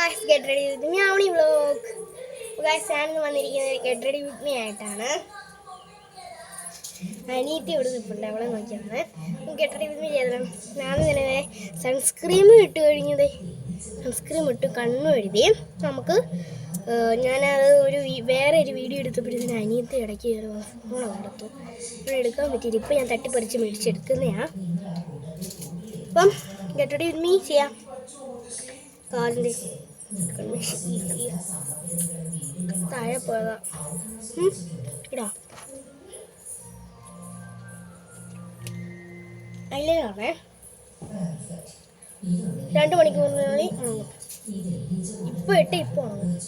guys, get ready with me Avni vlog. Guys, ഞാൻ വന്നിരിക്കുന്നത് get ready with me ആയിട്ടാണ്. അനിയത്തി ഇവിടെ നിൽപ്പുണ്ട്, അവളെ നോക്കിയാണ് get ready with me ചെയ്തത്. ഞാൻ ഇങ്ങനെ സൺസ്ക്രീം ഇട്ട് കഴിഞ്ഞത്, സൺസ്ക്രീം ഇട്ട് കണ്ണു എഴുതി. നമുക്ക് ഞാനത് വേറെ ഒരു വീഡിയോ എടുത്തപ്പോഴത്തേന് അനിയത്തി ഇടയ്ക്ക് ഫോൺ എടുത്തു, ഇവിടെ എടുക്കാൻ പറ്റിയില്ല. ഇപ്പം ഞാൻ തട്ടിപ്പറിച്ച് മേടിച്ചെടുക്കുന്നതാണ്. അപ്പം get ready with me ചെയ്യാം. കാലിൻ്റെ താഴെ പോയതാ ഇടാ അതിലേക്കാണേ 2 മണിക്കൂറിനുള്ളിൽ ഉണങ്ങും. ഇപ്പോൾ ഇട്ട് ഇപ്പോൾ ഉണങ്ങും.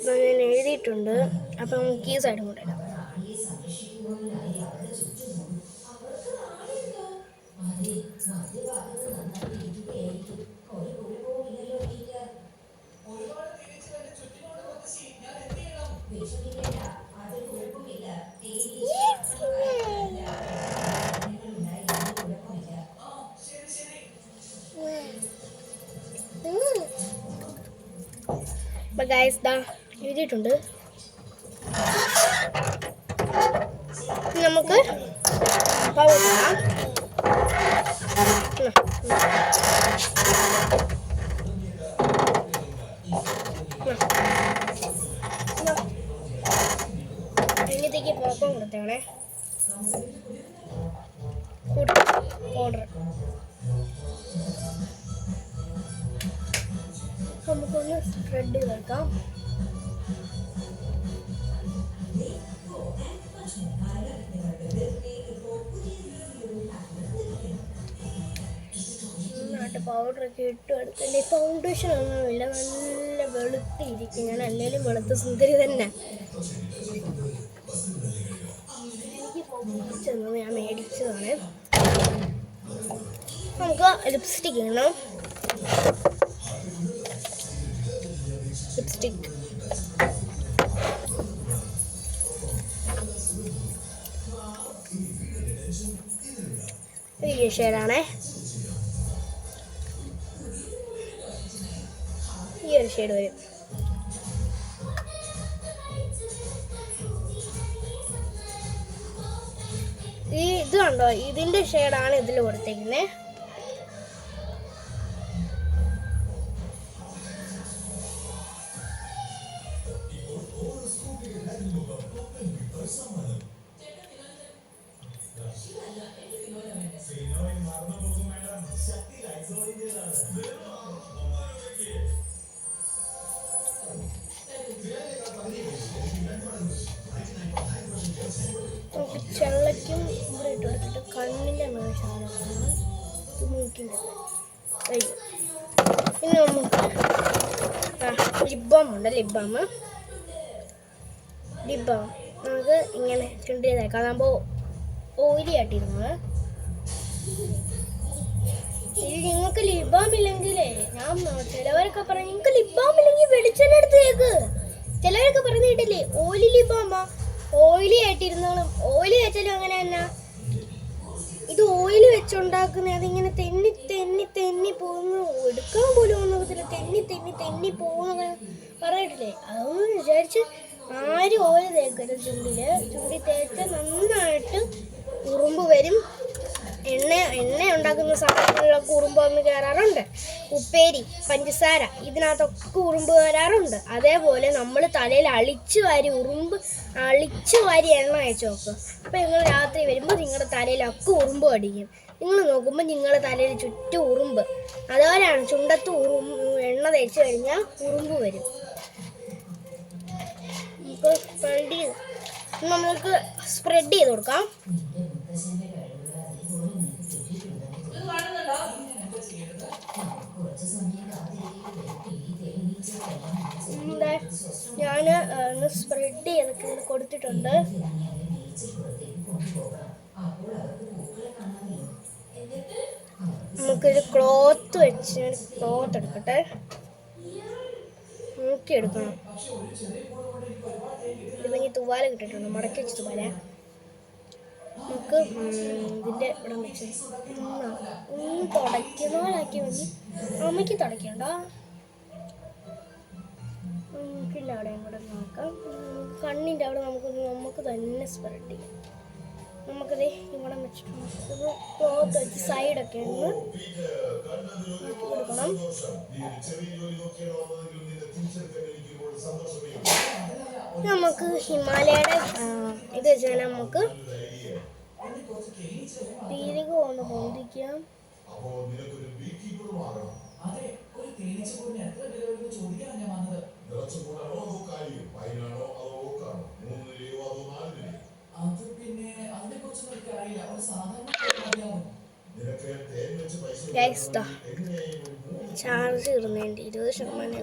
ഞാൻ എഴുതിയിട്ടുണ്ട്. അപ്പം നമുക്ക് ഈ സൈഡും കൂടെ ഇടാം. അപ്പം ഗൈസ് ദാ എഴുതിയിട്ടുണ്ട്. നമുക്ക് അതിനകത്തേക്ക് പോപ്പം കൊടുത്തേ ഓർഡർ. നമുക്കൊന്ന് സ്പ്രെഡ് ചെയ്ത് വെക്കാം. പൗഡറൊക്കെ ഇട്ട് എടുക്കണ്ടേ. ഫൗണ്ടേഷൻ ഒന്നുമില്ല, നല്ല വെളുത്തിരിക്കും. ഞാൻ അല്ലേലും വെളുത്ത സുന്ദരി തന്നെ. എനിക്ക് ഞാൻ മേടിച്ചതാണ്. നമുക്ക് ലിപ്സ്റ്റിക് ഇടണം. ലിപ്സ്റ്റിക് ഈ ഷെയ്ഡാണേ. ഈ ഒരു ഷെയ്ഡ് വരും. ഇത് കണ്ടോ, ഇതിൻ്റെ ഷെയ്ഡാണ് ഇതിൽ കൊടുത്തേക്കുന്നത്. ചെള്ളയ്ക്കും ഇവിടെ ഇട്ട് കൊടുത്തിട്ട് കണ്ണിൻ്റെ മേശാണ് മൂക്കിൻ്റെ. പിന്നെ നമുക്ക് ലിപ് ബാം ഉണ്ട്. ലിപ് ബാം നമുക്ക് ഇങ്ങനെ ചുണ്ടി തേക്കാം. അതാകുമ്പോൾ ഓയിലി ആയിട്ടിരുന്നത്. ഇത് നിങ്ങൾക്ക് ലിപ് ബാം ഇല്ലെങ്കിലേ, ഞാൻ ചിലവരൊക്കെ പറഞ്ഞു നിങ്ങൾക്ക് ലിപ് ബാം ഇല്ലെങ്കിൽ വെളിച്ചെണ്ണ എടുത്ത് തേക്ക്. ചിലവരൊക്കെ പറഞ്ഞു കേട്ടില്ലേ ഓയിലി ലിപ് ബാമാ, ഓയിലി ആയിട്ടിരുന്നോളും. ഓയിലി വെച്ചാലും അങ്ങനെ തന്നെ. ഇത് ഓയിൽ വെച്ചുണ്ടാക്കുന്നത് അതിങ്ങനെ തെന്നി തെന്നി തെന്നി പോകുന്നു, എടുക്കാൻ പോലും ഒന്നുമില്ല. തെന്നി പോകുന്ന പറഞ്ഞിട്ടില്ലേ. അതൊന്നും വിചാരിച്ച് ആരും ഓയിൽ തേക്കരുത്. ചുണ്ടി തേച്ച് നന്നായിട്ട് ഉറുമ്പ് വരും. എണ്ണ ഉണ്ടാക്കുന്ന സാധനങ്ങളിലൊക്കെ ഉറുമ്പ് വന്ന് കയറാറുണ്ട്. ഉപ്പേരി, പഞ്ചസാര, ഇതിനകത്തൊക്കെ ഉറുമ്പ് കയറാറുണ്ട്. അതേപോലെ നമ്മൾ തലയിൽ അളിച്ചു വാരി എണ്ണ അയച്ചു നോക്കും. അപ്പം നിങ്ങൾ രാത്രി വരുമ്പോൾ നിങ്ങളുടെ തലയിലൊക്കെ ഉറുമ്പ് കടിക്കും. നിങ്ങൾ നോക്കുമ്പോൾ നിങ്ങളുടെ തലയിൽ ചുറ്റും ഉറുമ്പ്. അതുപോലെയാണ് ചുണ്ടത്ത് എണ്ണ തേച്ച് കഴിഞ്ഞാൽ ഉറുമ്പ് വരും. നമുക്ക് സ്പ്രെഡ് ചെയ്ത് കൊടുക്കാം. കുറച്ച് സമയം കാത്തിരിക്കുകയും ഞാൻ ഒന്ന് സ്പ്രെഡ് ചെയ്തൊക്കെ ഇങ്ങനെ കൊടുത്തിട്ടുണ്ട്. നമുക്കൊരു ക്ലോത്ത് വെച്ച് ക്ലോത്ത് എടുക്കട്ടെ, നോക്കിയെടുക്കണം. ഇതിപ്പോൾ ഇനി തുവാല കിട്ടിയിട്ടുണ്ട്, മടക്കി വെച്ച് തുവാല. നമുക്ക് ഇതിൻ്റെ ഇവിടെ വെച്ച് ഒന്ന് തുടയ്ക്കുന്ന പോലാക്കി മതി. അമ്മയ്ക്ക് തുടയ്ക്കണ്ട, പിന്നെ അവിടെയും കൂടെ നോക്കാം. കണ്ണിൻ്റെ അവിടെ നമുക്ക് തന്നെ സ്പ്രെഡ് ചെയ്യാം. നമുക്കത് ഇവിടെ വെച്ചിട്ട് ഇത് ക്ലോത്ത് വെച്ച് സൈഡൊക്കെ ഒന്ന് ആക്കി കൊടുക്കണം. നമുക്ക് ഹിമാലയയുടെ ഇത് വെച്ചാൽ നമുക്ക് പീരക കൊണ്ട് പൊന്തിക്കാം. ചാർജ് ഇടുന്നതിൻ്റെ 20%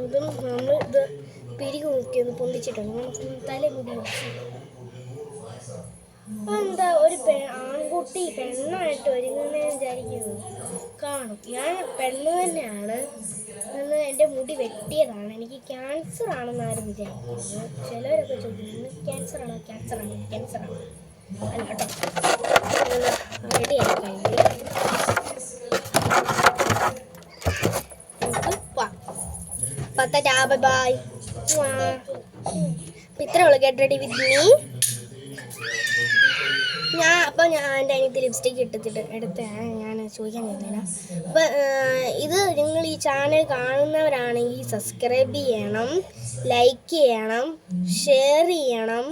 ഇതും നമ്മൾ ഇത് പിരികു നോക്കി ഒന്ന് പൊന്തിച്ചിട്ടുണ്ട്. നമുക്ക് തലമുടി എന്താ ഒരു ആൺകുട്ടി പെണ്ണായിട്ട് ഒരുങ്ങുന്നതെന്ന് വിചാരിക്കുന്നത് കാണും. ഞാൻ പെണ്ണ് തന്നെയാണ് എന്ന് എൻ്റെ മുടി വെട്ടിയതാണ്. എനിക്ക് ക്യാൻസർ ആണെന്ന് ആരും വിചാരിക്കുന്നത്. ചിലവരൊക്കെ ചോദിക്കുന്നു ക്യാൻസറാണോ ക്യാൻസറാണോ ക്യാൻസറാണോ അല്ല കേട്ടോ. റെഡിയായി കഴിഞ്ഞു. ബൈ. ഇത്രയുള്ളൂ. Get ready with me. ഞാൻ എൻ്റെ അതിനകത്ത് ലിപ്സ്റ്റിക്ക് എടുത്താണ് ഞാൻ ചോദിക്കാൻ ചോദിച്ചില്ല. അപ്പം ഇത് നിങ്ങൾ ഈ ചാനൽ കാണുന്നവരാണെങ്കിൽ സബ്സ്ക്രൈബ് ചെയ്യണം, ലൈക്ക് ചെയ്യണം, ഷെയർ ചെയ്യണം,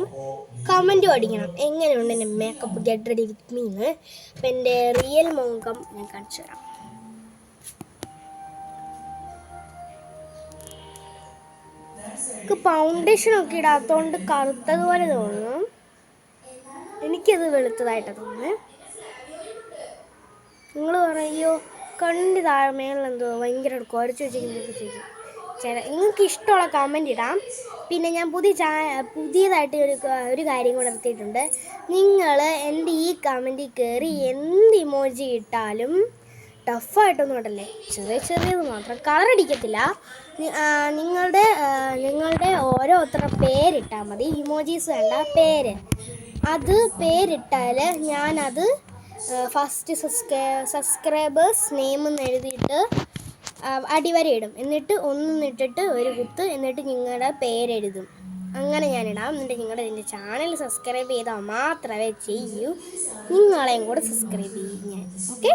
കമൻറ്റും അടിക്കണം. എങ്ങനെയുണ്ട് എൻ്റെ മേക്കപ്പ് ഗെറ്റ് റെഡി വിത്ത് മീന്ന്. അപ്പം എൻ്റെ റിയൽ മുഖം ഞാൻ കാണിച്ചു തരാം. ഫൗണ്ടേഷനൊക്കെ ഇടാത്തതുകൊണ്ട് കറുത്തതുപോലെ തോന്നുന്നു. എനിക്കത് വെളുത്തതായിട്ടാണ് തോന്നുന്നത്. നിങ്ങൾ പറയുമോ കണ്ണിന് താഴെ മേലെന്തോ ഭയങ്കര കുരച്ച് വെച്ചിരിക്കുന്നതൊക്കെ ചോദിക്കും. നിങ്ങൾക്ക് ഇഷ്ടമുള്ള കമൻറ്റ് ഇടാം. പിന്നെ ഞാൻ പുതിയതായിട്ട് ഒരു കാര്യം കൂടെ നിർത്തിയിട്ടുണ്ട്. നിങ്ങൾ എൻ്റെ ഈ കമൻറ്റിൽ കയറി എന്ത് ഇമോജി ഇട്ടാലും ടഫായിട്ടൊന്നും ഇടല്ലേ, ചെറിയത് മാത്രം, കളറടിക്കത്തില്ല. നിങ്ങളുടെ ഓരോരുത്തരുടെ പേരിട്ടാൽ മതി. ഇമോജീസ് വേണ്ട, പേര്. അത് പേരിട്ടാൽ ഞാനത് ഫസ്റ്റ് സബ്സ്ക്രൈബേഴ്സ് നെയിം എന്ന് എഴുതിയിട്ട് അടിവരയിടും. എന്നിട്ട് ഒന്നിട്ടിട്ട് ഒരു കുത്ത്, എന്നിട്ട് നിങ്ങളുടെ പേരെഴുതും. അങ്ങനെ ഞാനിടാം. എന്നിട്ട് നിങ്ങളുടെ എൻ്റെ ചാനൽ സബ്സ്ക്രൈബ് ചെയ്താൽ മാത്രമേ ചെയ്യൂ. നിങ്ങളെയും കൂടെ സബ്സ്ക്രൈബ് ചെയ്യും ഞാൻ. ഓക്കെ.